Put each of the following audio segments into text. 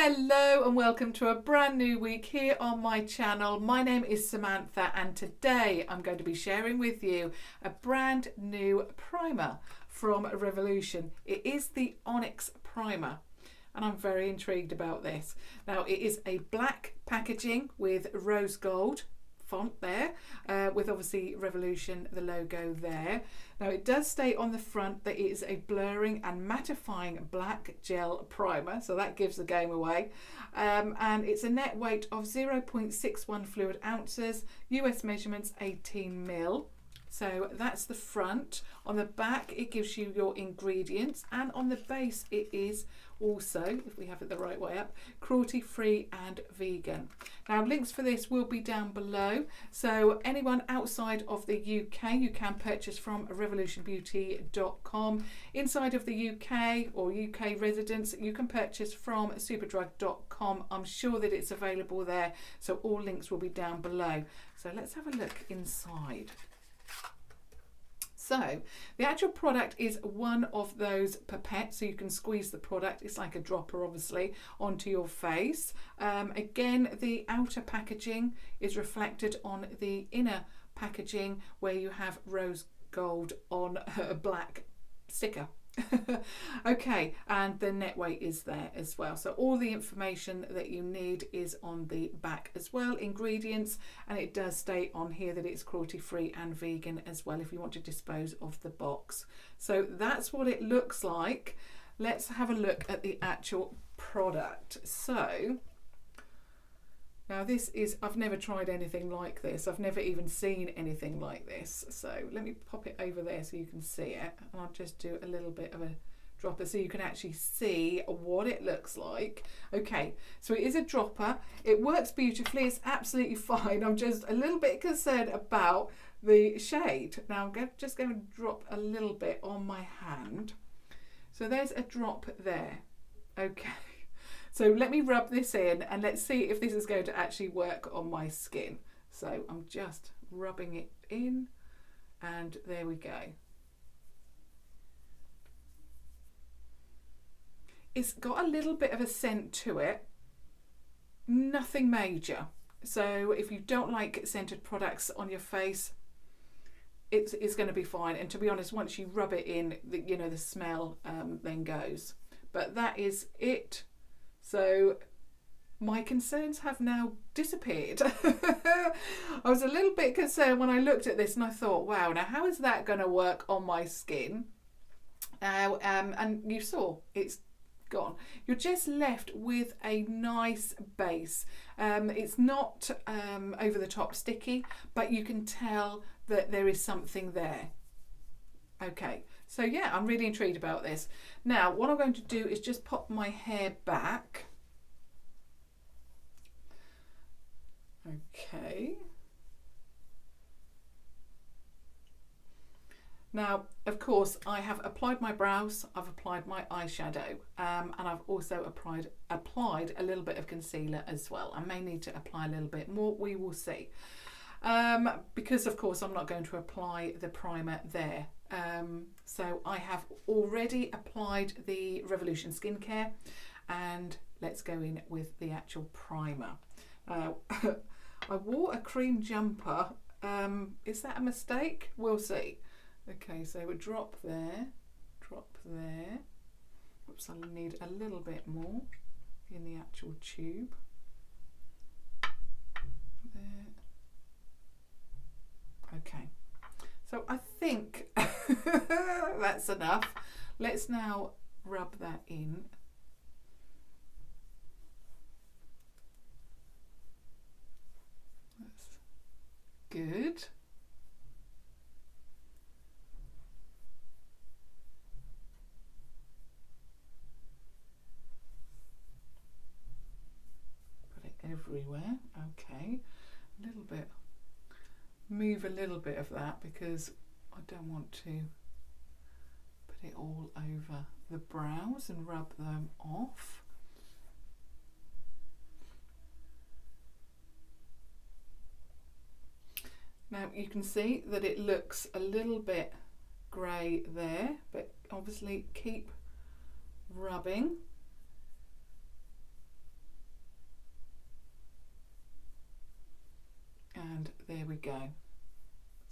Hello and welcome to a brand new week here on my channel. My name is Samantha and today I'm going to be sharing with you a brand new primer from Revolution. It is the Onyx Primer and I'm very intrigued about this. Now it is a black packaging with rose gold font there, with obviously Revolution, the logo there. Now it does state on the front that it is a blurring and mattifying black gel primer, so that gives the game away. And it's a net weight of 0.61 fluid ounces, US measurements 18 ml. So that's the front. On the back it gives you your ingredients, and on the base it is also, if we have it the right way up, cruelty free and vegan. Now links for this will be down below, so anyone outside of the UK you can purchase from revolutionbeauty.com. Inside of the UK or UK residents you can purchase from superdrug.com. I'm sure that it's available there, so all links will be down below. So let's have a look inside. So the actual product is one of those pipettes, so you can squeeze the product, it's like a dropper obviously, onto your face. Again, the outer packaging is reflected on the inner packaging where you have rose gold on a black sticker. Okay, and the net weight is there as well, so all the information that you need is on the back as well, ingredients, and it does state on here that it's cruelty free and vegan as well if you want to dispose of the box. So that's what it looks like. Let's have a look at the actual product. So now this is, I've never tried anything like this. I've never even seen anything like this. So let me pop it over there so you can see it. And I'll just do a little bit of a dropper so you can actually see what it looks like. Okay, so it is a dropper. It works beautifully. It's absolutely fine. I'm just a little bit concerned about the shade. Now I'm just going to drop a little bit on my hand. So there's a drop there. Okay. So let me rub this in and let's see if this is going to actually work on my skin. So I'm just rubbing it in and there we go. It's got a little bit of a scent to it, nothing major. So if you don't like scented products on your face, it's going to be fine. And to be honest, once you rub it in, the smell then goes. But that is it. So my concerns have now disappeared. I was a little bit concerned when I looked at this and I thought, wow, now how is that going to work on my skin? And you saw it's gone. You're just left with a nice base. It's not over the top sticky, but you can tell that there is something there. Okay, so yeah, I'm really intrigued about this. Now, what I'm going to do is just pop my hair back. Okay. Now, of course, I have applied my brows, I've applied my eyeshadow, and I've also applied a little bit of concealer as well. I may need to apply a little bit more, we will see. Because of course I'm not going to apply the primer there. So I have already applied the Revolution skincare and let's go in with the actual primer. I wore a cream jumper. Is that a mistake? We'll see. Okay, so we drop there, drop there. Oops, I need a little bit more in the actual tube. There. Okay, so I think that's enough. Let's now rub that in. That's good. Put it everywhere. Okay, a little bit. Move a little bit of that because I don't want to put it all over the brows and rub them off. Now you can see that it looks a little bit grey there, but obviously keep rubbing. go.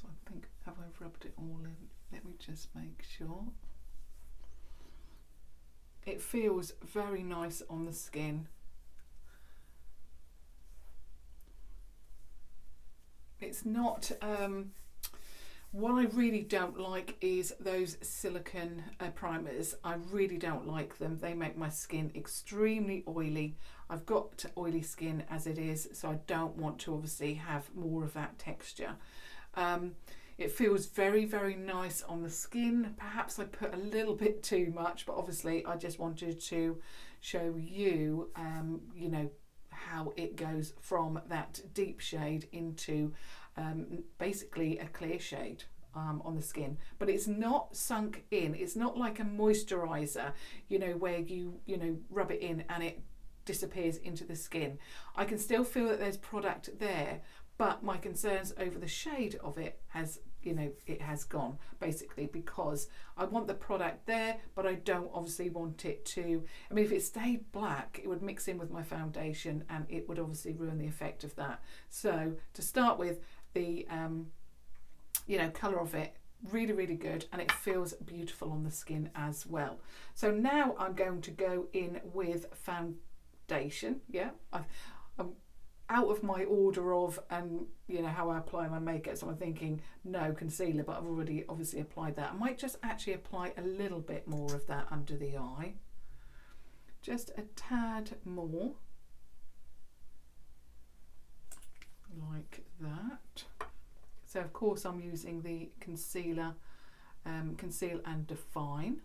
So I think, have I rubbed it all in? Let me just make sure. It feels very nice on the skin. It's not, what I really don't like is those silicone primers. I really don't like them. They make my skin extremely oily. I've got oily skin as it is, so I don't want to obviously have more of that texture. It feels very, very nice on the skin. Perhaps I put a little bit too much, but obviously I just wanted to show you, you know, how it goes from that deep shade into basically a clear shade on the skin. But it's not sunk in. It's not like a moisturiser, you know, where you know, rub it in and it disappears into the skin. I can still feel that there's product there, but my concerns over the shade of it has, you know, it has gone basically, because I want the product there, but I don't obviously want it to, I mean, if it stayed black, it would mix in with my foundation and it would obviously ruin the effect of that. So to start with, the, you know, colour of it, really, really good, and it feels beautiful on the skin as well. So now I'm going to go in with foundation. Yeah, I'm out of my order of, and you know, how I apply my makeup, so I'm thinking no concealer, but I've already obviously applied that. I might just actually apply a little bit more of that under the eye, just a tad more, like that. So of course I'm using the concealer, Conceal and Define.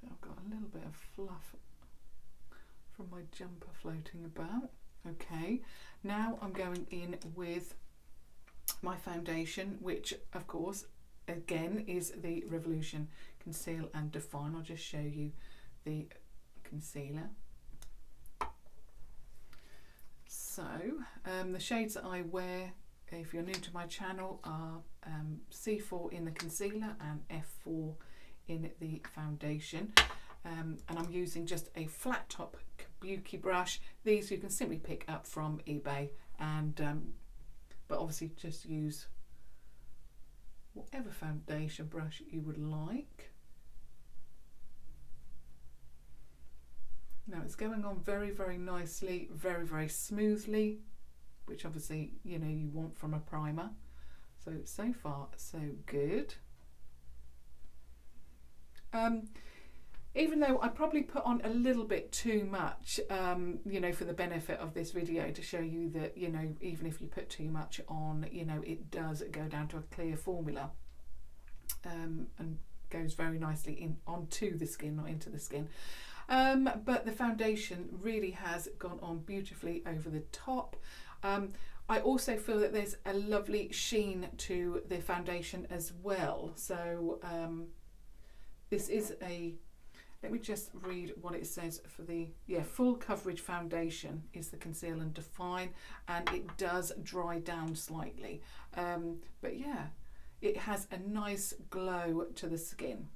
I've got a little bit of fluff from my jumper floating about. Okay, now I'm going in with my foundation, which of course again is the Revolution Conceal and Define. I'll just show you the concealer. So the shades that I wear, if you're new to my channel, are C4 in the concealer and F4 in the foundation, and I'm using just a flat top kabuki brush. These you can simply pick up from eBay, and but obviously just use whatever foundation brush you would like. Now it's going on very, very nicely, very, very smoothly, which obviously, you know, you want from a primer. So far so good. Even though I probably put on a little bit too much, you know, for the benefit of this video, to show you that, you know, even if you put too much on, you know, it does go down to a clear formula, and goes very nicely in onto the skin, not into the skin. But the foundation really has gone on beautifully over the top. I also feel that there's a lovely sheen to the foundation as well. So this is a, let me just read what it says for the, yeah, full coverage foundation is the Conceal and Define, and it does dry down slightly. But yeah, it has a nice glow to the skin.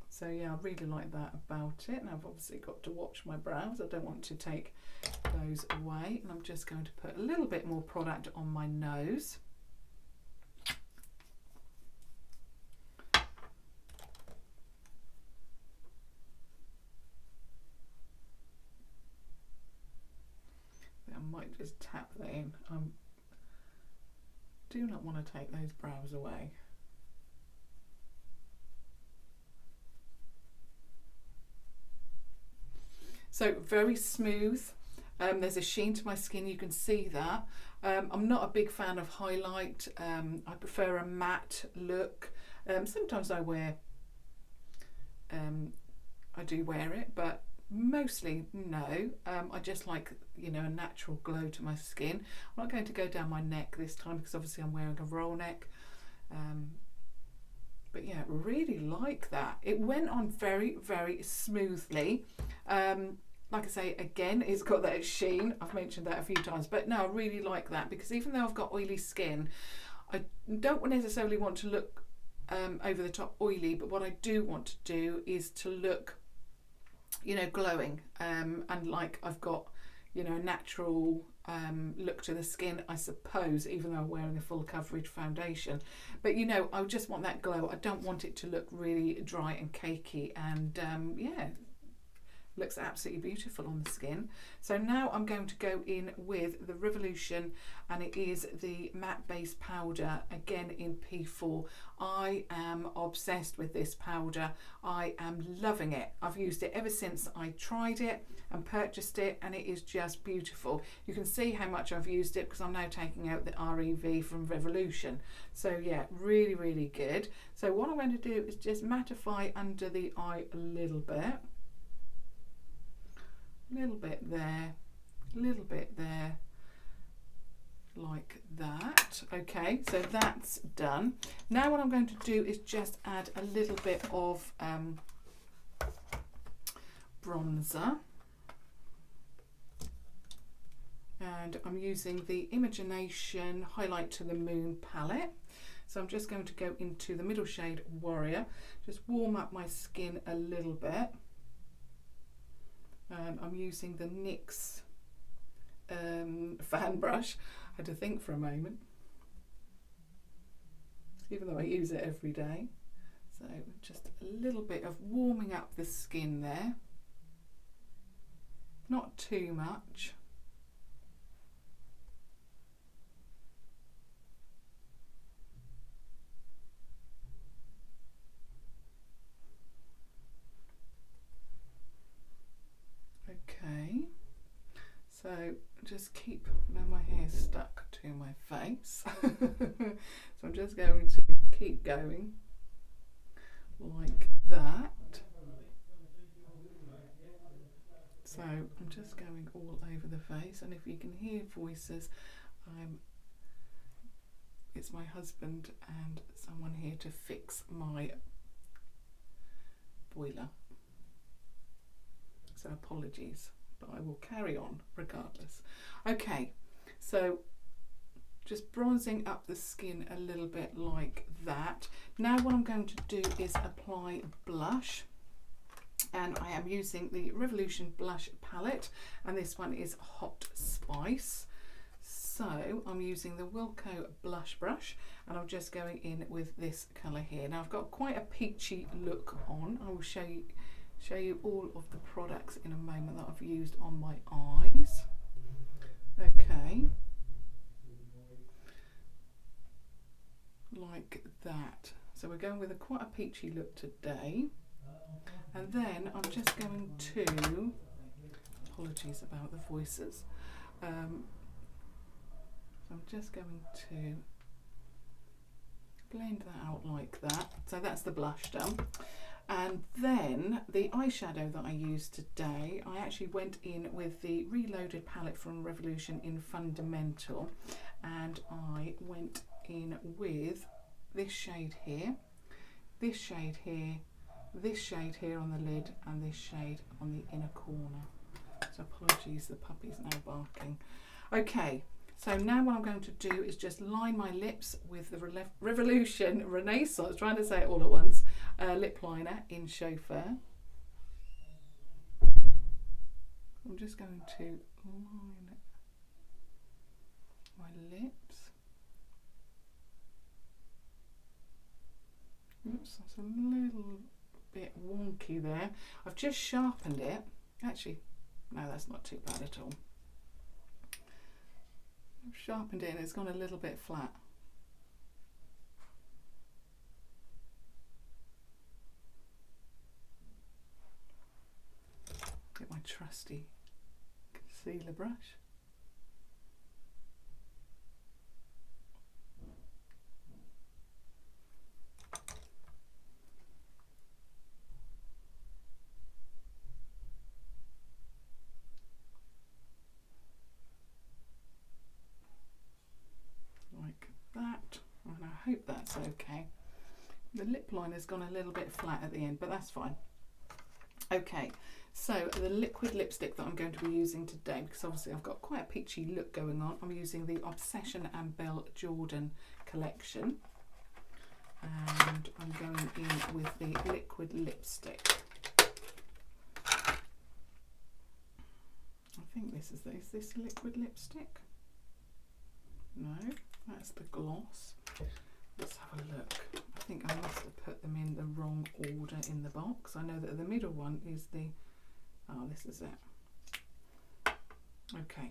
So yeah, I really like that about it. And I've obviously got to watch my brows. I don't want to take those away. And I'm just going to put a little bit more product on my nose. I might just tap that in. I do not want to take those brows away. So very smooth. There's a sheen to my skin, you can see that. I'm not a big fan of highlight. I prefer a matte look. Sometimes I wear, I do wear it, but mostly no. I just like, you know, a natural glow to my skin. I'm not going to go down my neck this time because obviously I'm wearing a roll neck. But yeah, really like that. It went on very, very smoothly. Like I say, again, it's got that sheen. I've mentioned that a few times, but no, I really like that because even though I've got oily skin, I don't necessarily want to look over the top oily, but what I do want to do is to look, you know, glowing, and like I've got, you know, a natural look to the skin, I suppose, even though I'm wearing a full coverage foundation. But you know, I just want that glow. I don't want it to look really dry and cakey, and yeah, looks absolutely beautiful on the skin. So now I'm going to go in with the Revolution, and it is the matte base powder, again in P4. I am obsessed with this powder. I am loving it. I've used it ever since I tried it and purchased it, and it is just beautiful. You can see how much I've used it because I'm now taking out the REV from Revolution. So yeah, really, really good. So what I'm going to do is just mattify under the eye a little bit. Little bit there, little bit there, like that. Okay, so that's done. Now what I'm going to do is just add a little bit of bronzer, and I'm using the Imagination Highlight to the Moon palette. So I'm just going to go into the middle shade Warrior, just warm up my skin a little bit. I'm using the NYX fan brush. I had to think for a moment, even though I use it every day. So just a little bit of warming up the skin there, not too much. Okay, so just keep, now my hair's stuck to my face, so I'm just going to keep going like that. So I'm just going all over the face, and if you can hear voices, it's my husband and someone here to fix my boiler. So apologies, but I will carry on regardless. Okay, so just bronzing up the skin a little bit like that. Now what I'm going to do is apply blush, and I am using the Revolution blush palette, and this one is Hot Spice. So I'm using the Wilko blush brush, and I'm just going in with this colour here. Now I've got quite a peachy look on. I will show you all of the products in a moment that I've used on my eyes. Okay, like that. So we're going with quite a peachy look today, and then I'm just going to, apologies about the voices, so I'm just going to blend that out like that. So that's the blush done. And then the eyeshadow that I used today, I actually went in with the Reloaded palette from Revolution in Fundamental, and I went in with this shade here, this shade here, this shade here on the lid, and this shade on the inner corner. So apologies, the puppy's now barking. Okay, so now what I'm going to do is just line my lips with the Revolution Renaissance, trying to say it all at once, lip liner in Chauffeur. I'm just going to line my lips. Oops, that's a little bit wonky there. I've just sharpened it. Actually, no, that's not too bad at all. I've sharpened it and it's gone a little bit flat. Get my trusty concealer brush. Like that, and I hope that's okay. The lip liner's gone a little bit flat at the end, but that's fine. Okay, so the liquid lipstick that I'm going to be using today, because obviously I've got quite a peachy look going on, I'm using the Obsession and Belle Jordan collection. and I'm going in with the liquid lipstick. I think this is this liquid lipstick? No, that's the gloss. Let's have a look. I think I must have put them in the wrong order in the box. I know that the middle one is the, oh, this is it. Okay,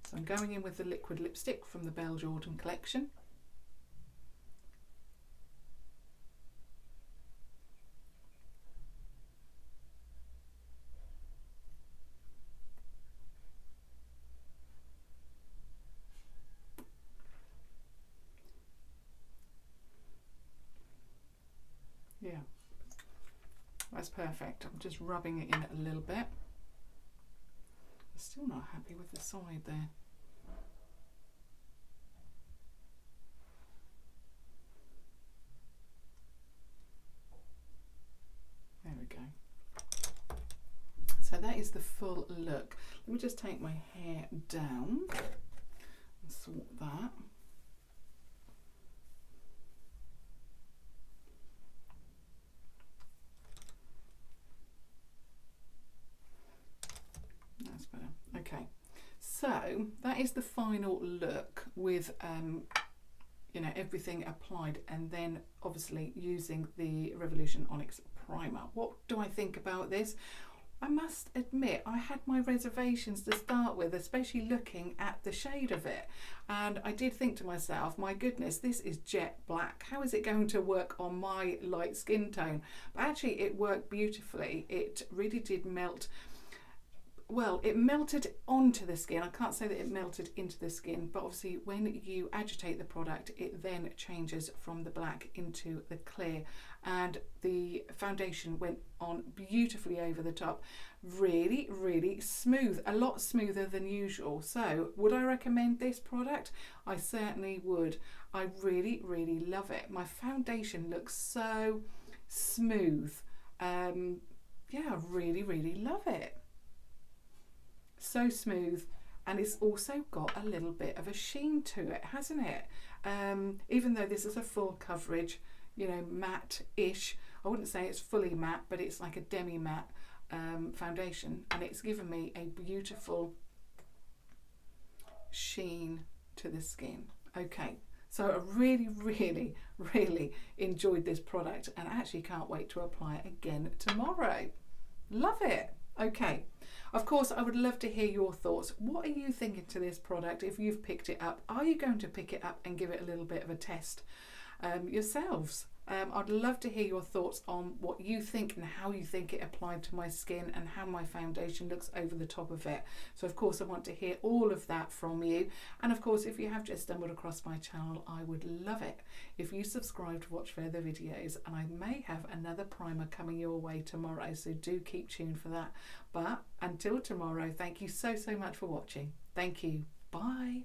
so I'm going in with the liquid lipstick from the Belle Jordan collection. Yeah, that's perfect. I'm just rubbing it in a little bit. I'm still not happy with the side there. There we go. So that is the full look. Let me just take my hair down and sort that. That's better. Okay, so that is the final look with you know, everything applied, and then obviously using the Revolution Onyx Primer. What do I think about this? I must admit I had my reservations to start with, especially looking at the shade of it, and I did think to myself, my goodness, this is jet black, how is it going to work on my light skin tone? But actually it worked beautifully. It really did melt. Well, it melted onto the skin. I can't say that it melted into the skin, but obviously when you agitate the product, it then changes from the black into the clear, and the foundation went on beautifully over the top. Really, really smooth, a lot smoother than usual. So would I recommend this product? I certainly would. I really, really love it. My foundation looks so smooth. Yeah, I really, really love it. So smooth, and it's also got a little bit of a sheen to it, hasn't it? Even though this is a full coverage, you know, matte-ish, I wouldn't say it's fully matte, but it's like a demi-matte foundation, and it's given me a beautiful sheen to the skin. Okay, so I really, really, really enjoyed this product, and I actually can't wait to apply it again tomorrow. Love it. Okay, of course I would love to hear your thoughts. What are you thinking to this product if you've picked it up? Are you going to pick it up and give it a little bit of a test yourselves? I'd love to hear your thoughts on what you think and how you think it applied to my skin and how my foundation looks over the top of it. So of course I want to hear all of that from you, and of course if you have just stumbled across my channel, I would love it if you subscribe to watch further videos, and I may have another primer coming your way tomorrow, so do keep tuned for that. But until tomorrow, thank you so much for watching. Thank you. Bye.